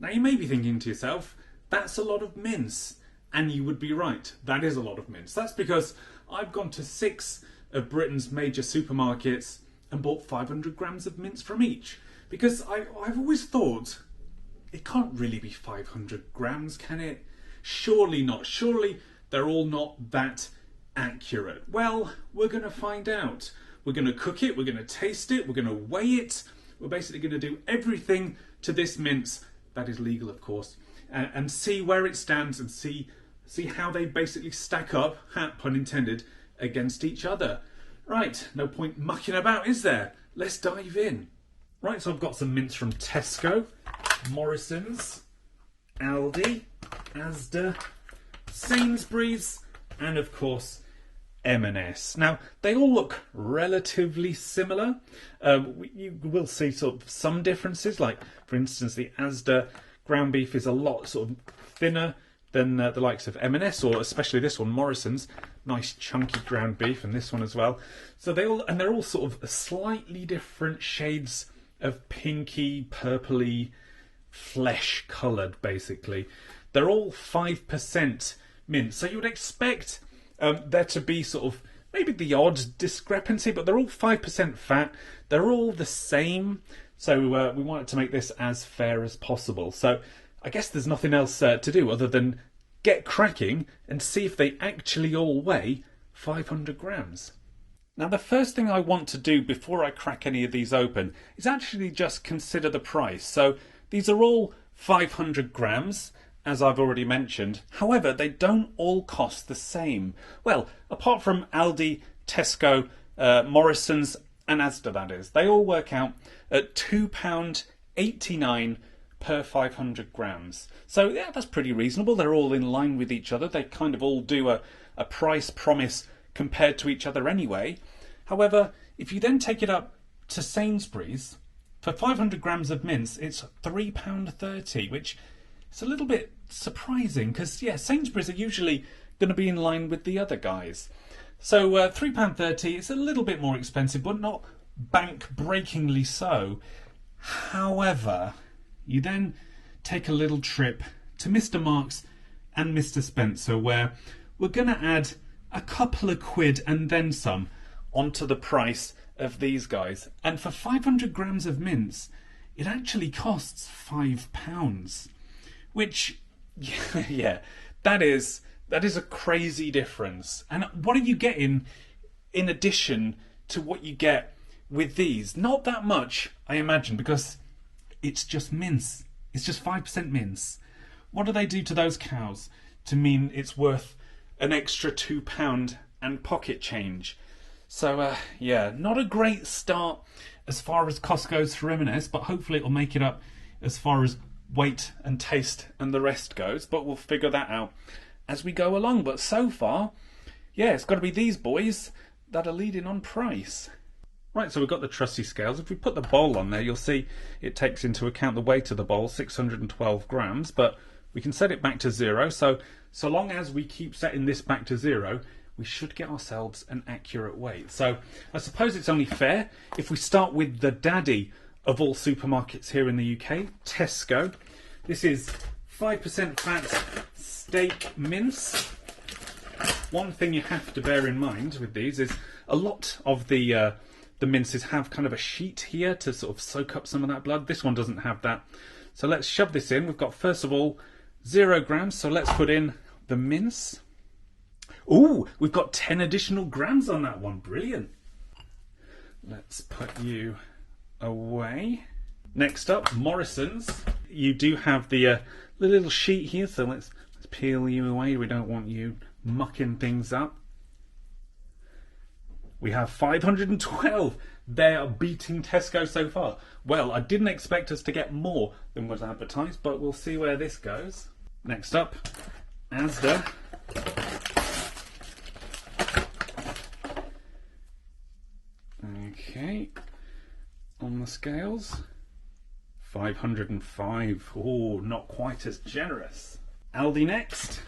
Now you may be thinking to yourself, that's a lot of mince. And you would be right, that is a lot of mince. That's because I've gone to 6 of Britain's major supermarkets and bought 500 grams of mince from each. Because I've always thought, it can't really be 500 grams, can it? Surely not. Surely they're all not that accurate. Well, we're going to find out. We're going to cook it, we're going to taste it, we're going to weigh it. We're basically going to do everything to this mince, that is legal of course, and see where it stands and see how they basically stack up, pun intended, against each other. Right, no point mucking about, is there? Let's dive in. Right, so I've got some mince from Tesco, Morrison's, Aldi, Asda, Sainsbury's, and of course M&S. Now, they all look relatively similar. You will see sort of some differences, like for instance the Asda ground beef is a lot sort of thinner than the likes of M&S, or especially this one, Morrison's. Nice chunky ground beef, and this one as well. So they're all sort of slightly different shades of pinky, purpley, flesh coloured, basically. They're all 5% mince, so you would expect there to be sort of maybe the odd discrepancy, but they're all 5% fat. They're all the same, so we wanted to make this as fair as possible. So I guess there's nothing else to do other than get cracking and see if they actually all weigh 500 grams. Now, the first thing I want to do before I crack any of these open is actually just consider the price. So these are all 500 grams, as I've already mentioned. However, they don't all cost the same. Well, apart from Aldi, Tesco, Morrison's and Asda, that is. They all work out at £2.89 per 500 grams. So yeah, that's pretty reasonable. They're all in line with each other. They kind of all do a price promise compared to each other anyway. However, if you then take it up to Sainsbury's, for 500 grams of mince, it's £3.30, which is a little bit surprising because, yeah, Sainsbury's are usually going to be in line with the other guys. So £3.30, it's a little bit more expensive, but not bank-breakingly so. However, you then take a little trip to Mr. Marks and Mr. Spencer, where we're going to add a couple of quid and then some onto the price of these guys. And for 500 grams of mince, it actually costs £5, which, yeah, that is a crazy difference. And what are you getting in addition to what you get with these? Not that much, I imagine, because it's just mince. It's just 5% mince. What do they do to those cows to mean it's worth an extra £2 and pocket change? So, yeah, not a great start as far as cost goes for M&S, but hopefully it'll make it up as far as weight and taste and the rest goes. But we'll figure that out as we go along. But so far, yeah, it's got to be these boys that are leading on price. Right, so we've got the trusty scales. If we put the bowl on there, you'll see it takes into account the weight of the bowl, 612 grams, but we can set it back to 0. So long as we keep setting this back to 0, we should get ourselves an accurate weight. So I suppose it's only fair if we start with the daddy of all supermarkets here in the UK, Tesco. This is 5% fat steak mince. One thing you have to bear in mind with these is a lot of the minces have kind of a sheet here to sort of soak up some of that blood. This one doesn't have that. So let's shove this in. We've got, first of all, 0 grams. So let's put in the mince. Ooh, we've got 10 additional grams on that one. Brilliant. Let's put you away. Next up, Morrison's. You do have the little sheet here, so let's peel you away. We don't want you mucking things up. We have 512. They are beating Tesco so far. Well, I didn't expect us to get more than was advertised, but we'll see where this goes. Next up, Asda. Okay, on the scales, 505. Oh, not quite as generous. Aldi next.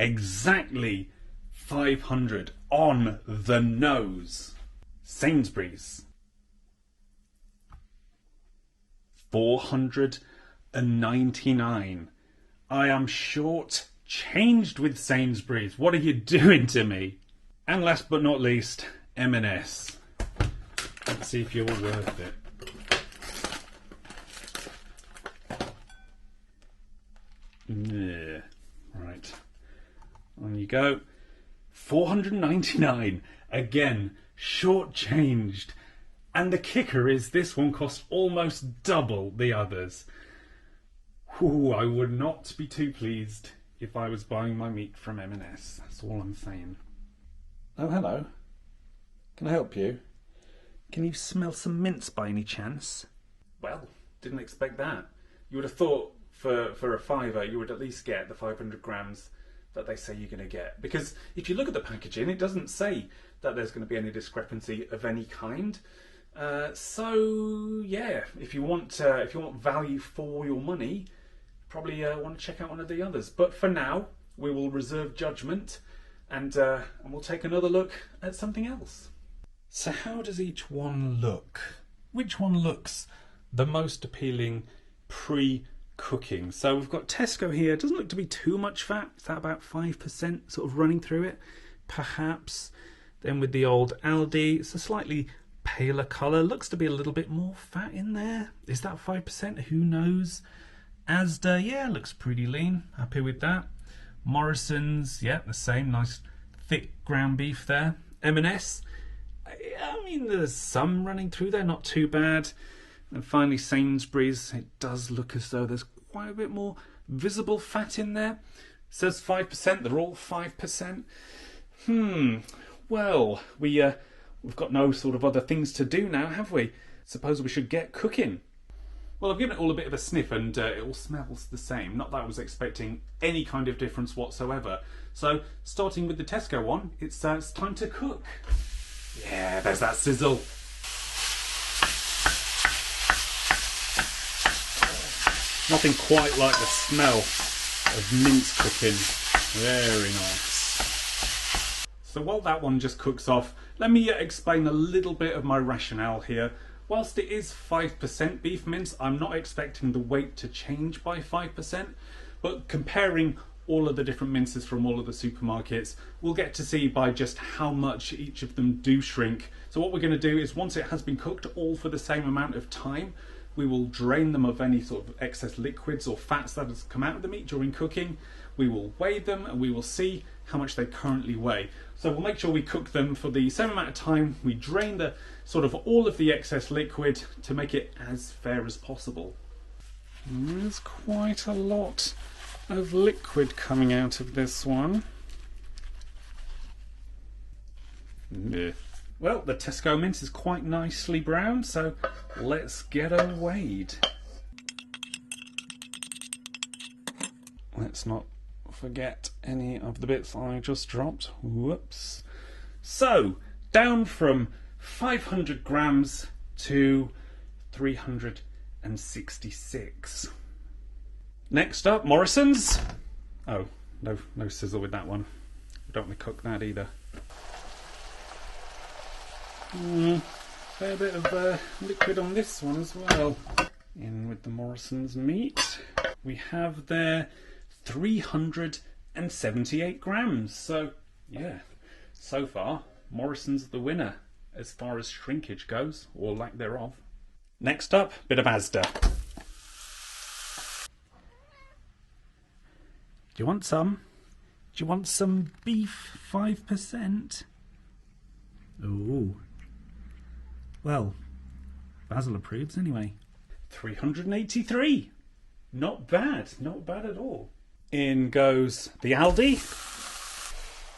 Exactly 500 on the nose. Sainsbury's, 499. I am short changed with Sainsbury's. What are you doing to me? And last but not least, M&S. Let's see if you're worth it. Yeah. Right. On you go. 499. Again, short-changed. And the kicker is this one costs almost double the others. Ooh, I would not be too pleased if I was buying my meat from M&S. That's all I'm saying. Oh, hello. Can I help you? Can you smell some mince by any chance? Well, didn't expect that. You would have thought for a fiver you would at least get the 500 grams that they say you're going to get. Because if you look at the packaging, it doesn't say that there's going to be any discrepancy of any kind. So yeah, if you want value for your money, probably want to check out one of the others. But for now, we will reserve judgment, and we'll take another look at something else. So how does each one look? Which one looks the most appealing pre-cooking? So we've got Tesco here. It doesn't look to be too much fat. It's at about 5% sort of running through it, perhaps. Then with the old Aldi, it's a slightly paler colour. Looks to be a little bit more fat in there. Is that 5%? Who knows? Asda, yeah, looks pretty lean. Happy with that. Morrison's, yeah, the same. Nice thick ground beef there. M&S, I mean, there's some running through there, not too bad. And finally, Sainsbury's. It does look as though there's quite a bit more visible fat in there. It says 5%. They're all 5%. Well, we've got no sort of other things to do now, have we? Suppose we should get cooking. Well, I've given it all a bit of a sniff and it all smells the same. Not that I was expecting any kind of difference whatsoever. So, starting with the Tesco one, it's time to cook. Yeah, there's that sizzle. Nothing quite like the smell of mince cooking. Very nice. So while that one just cooks off, let me explain a little bit of my rationale here. Whilst it is 5% beef mince, I'm not expecting the weight to change by 5%, but comparing all of the different minces from all of the supermarkets, we'll get to see by just how much each of them do shrink. So what we're going to do is, once it has been cooked all for the same amount of time, we will drain them of any sort of excess liquids or fats that has come out of the meat during cooking. We will weigh them and we will see how much they currently weigh. So we'll make sure we cook them for the same amount of time. We drain the sort of all of the excess liquid to make it as fair as possible. There's quite a lot of liquid coming out of this one. Well, the Tesco mince is quite nicely browned, so let's get her weighed. Let's not forget any of the bits I just dropped. Whoops. So, down from 500 grams to 366. Next up, Morrison's. Oh, no sizzle with that one. We don't want to cook that either. Fair bit of liquid on this one as well. In with the Morrison's meat. We have there 378 grams. So, yeah, so far, Morrison's the winner as far as shrinkage goes, or lack thereof. Next up, bit of Asda. Do you want some? Do you want some beef 5%? Ooh. Well, Basil approves anyway. 383. Not bad. Not bad at all. In goes the Aldi.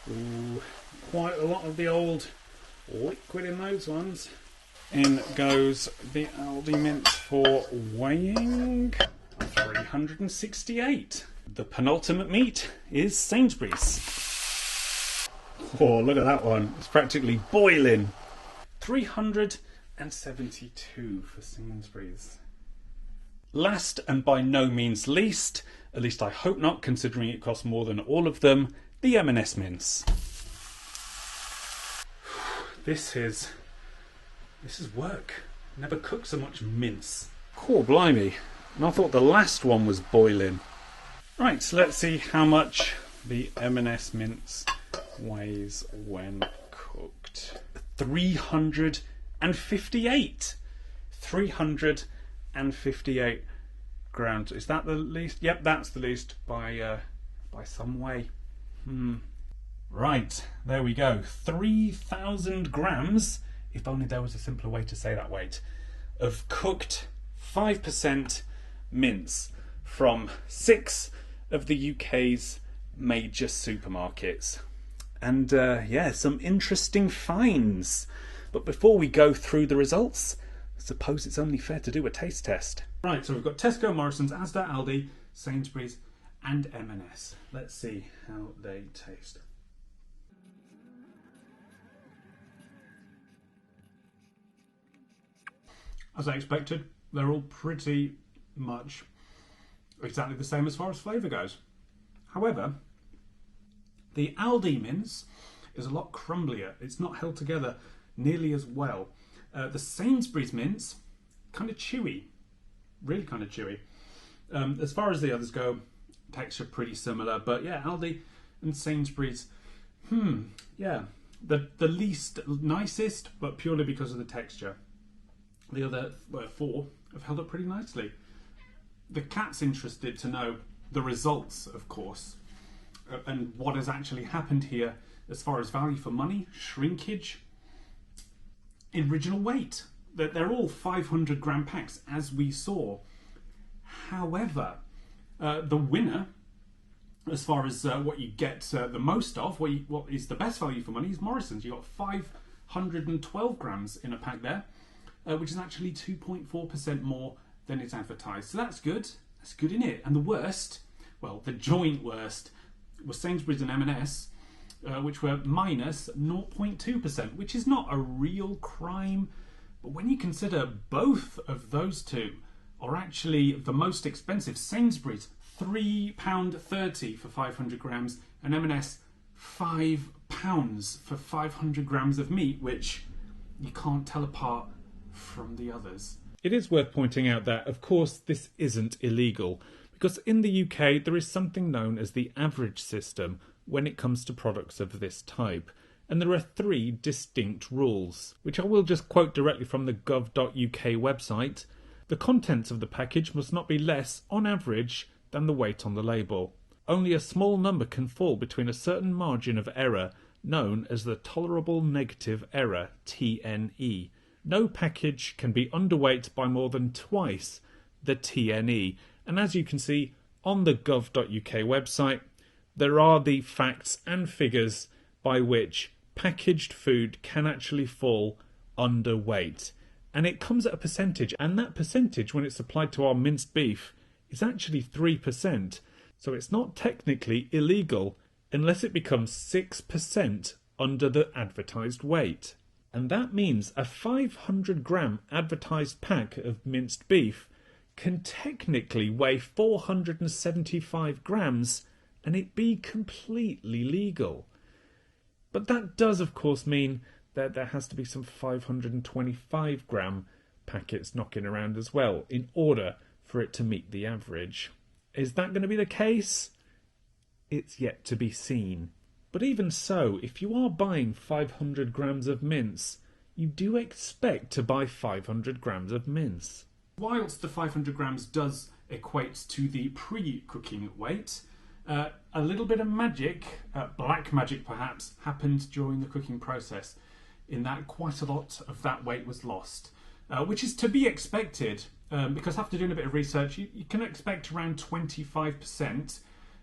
Ooh, quite a lot of the old liquid in those ones. In goes the Aldi mince for weighing 368. The penultimate meat is Sainsbury's. Oh, look at that one. It's practically boiling. 372 for Sainsbury's. Last and by no means least, at least I hope not, considering it costs more than all of them, the M&S mince. This is work. Never cooked so much mince. Cool, blimey. And I thought the last one was boiling. Right, so let's see how much the M&S mince weighs when cooked. 358. 358 grams. Is that the least? Yep, that's the least by some way. Right, there we go. 3,000 grams, if only there was a simpler way to say that weight, of cooked 5% mince from 6 of the UK's major supermarkets. And yeah, some interesting finds. But before we go through the results, I suppose it's only fair to do a taste test. Right, so we've got Tesco, Morrison's, Asda, Aldi, Sainsbury's and M&S. Let's see how they taste. As I expected, they're all pretty much exactly the same as far as flavour goes. However, the Aldi mince is a lot crumblier. It's not held together nearly as well. The Sainsbury's mince, kind of chewy, really kind of chewy. As far as the others go, texture pretty similar, but yeah, Aldi and Sainsbury's, yeah, the least nicest, but purely because of the texture. The other 4 have held up pretty nicely. The cat's interested to know the results, of course, and what has actually happened here as far as value for money, shrinkage, original weight. They're all 500 gram packs, as we saw. However, the winner, as far as what you get the most of, what is the best value for money, is Morrison's. You got 512 grams in a pack there, which is actually 2.4% more than it's advertised. So that's good. That's good in it. And the worst, well, the joint worst, was Sainsbury's and M&S, which were minus 0.2%, which is not a real crime. But when you consider both of those two are actually the most expensive, Sainsbury's £3.30 for 500 grams and M&S £5 for 500 grams of meat, which you can't tell apart from the others. It is worth pointing out that, of course, this isn't illegal, because in the UK there is something known as the average system when it comes to products of this type, and there are 3 distinct rules, which I will just quote directly from the gov.uk website. The contents of the package must not be less, on average, than the weight on the label. Only a small number can fall between a certain margin of error, known as the tolerable negative error, TNE. No package can be underweight by more than twice the TNE. And as you can see on the gov.uk website, there are the facts and figures by which packaged food can actually fall underweight. And it comes at a percentage, and that percentage, when it's applied to our minced beef, is actually 3%. So it's not technically illegal unless it becomes 6% under the advertised weight. And that means a 500 gram advertised pack of minced beef can technically weigh 475 grams and it be completely legal. But that does, of course, mean that there has to be some 525 gram packets knocking around as well in order for it to meet the average. Is that going to be the case? It's yet to be seen. But even so, if you are buying 500 grams of mince, you do expect to buy 500 grams of mince. Whilst the 500 grams does equate to the pre-cooking weight, a little bit of magic, black magic perhaps, happened during the cooking process, in that quite a lot of that weight was lost, which is to be expected, because after doing a bit of research, you can expect around 25%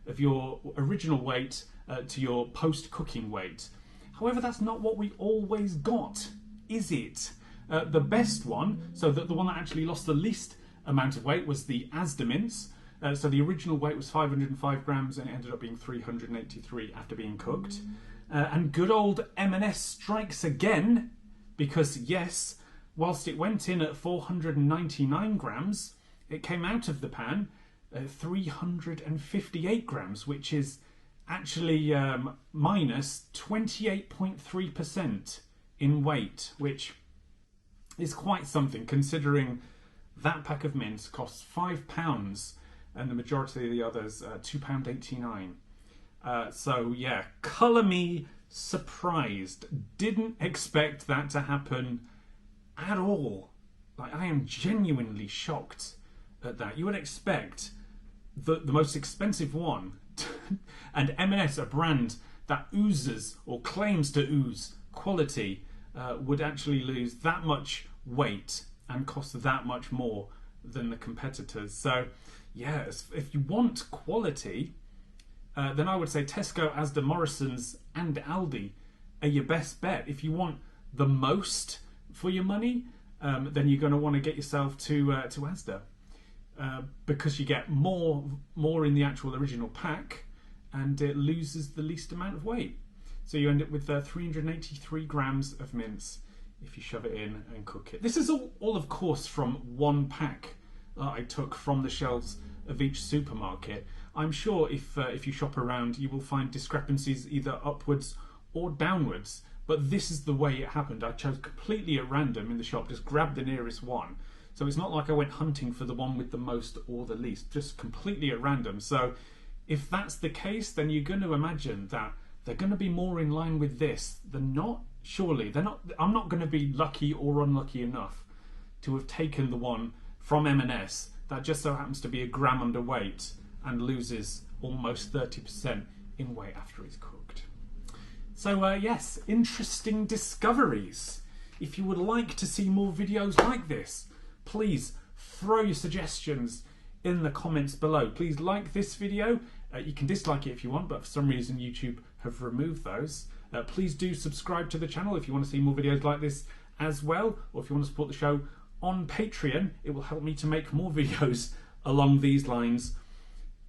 of your original weight to your post-cooking weight. However, that's not what we always got, is it? The best one, so the one that actually lost the least amount of weight, was the Asda mince. So the original weight was 505 grams and it ended up being 383 after being cooked. And good old M&S strikes again, because yes, whilst it went in at 499 grams, it came out of the pan at 358 grams, which is actually minus 28.3%. in weight, which is quite something considering that pack of mince costs £5 and the majority of the others £2.89. So yeah, colour me surprised. Didn't expect that to happen at all. Like, I am genuinely shocked at that. You would expect the most expensive one, and M&S, a brand that oozes or claims to ooze quality, would actually lose that much weight and cost that much more than the competitors. So yeah, if you want quality, then I would say Tesco, Asda, Morrison's and Aldi are your best bet. If you want the most for your money, then you're going to want to get yourself to Asda, because you get more in the actual original pack, and it loses the least amount of weight. So you end up with 383 grams of mince if you shove it in and cook it. This is all of course from one pack I took from the shelves of each supermarket. I'm sure if you shop around, you will find discrepancies either upwards or downwards, but this is the way it happened. I chose completely at random in the shop, just grabbed the nearest one. So it's not like I went hunting for the one with the most or the least, just completely at random. So if that's the case, then you're going to imagine that they're going to be more in line with this than not. Surely they're not. I'm not going to be lucky or unlucky enough to have taken the one from M&S that just so happens to be a gram underweight and loses almost 30% in weight after it's cooked. So yes, interesting discoveries. If you would like to see more videos like this, please throw your suggestions in the comments below. Please like this video. You can dislike it if you want, but for some reason YouTube have removed those. Please do subscribe to the channel if you want to see more videos like this as well, or if you want to support the show on Patreon. It will help me to make more videos along these lines,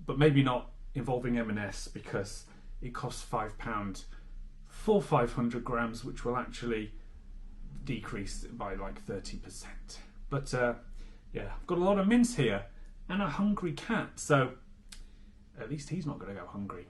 but maybe not involving M&S, because it costs £5 for 500 grams, which will actually decrease by like 30%. But yeah, I've got a lot of mince here and a hungry cat, so at least he's not going to go hungry.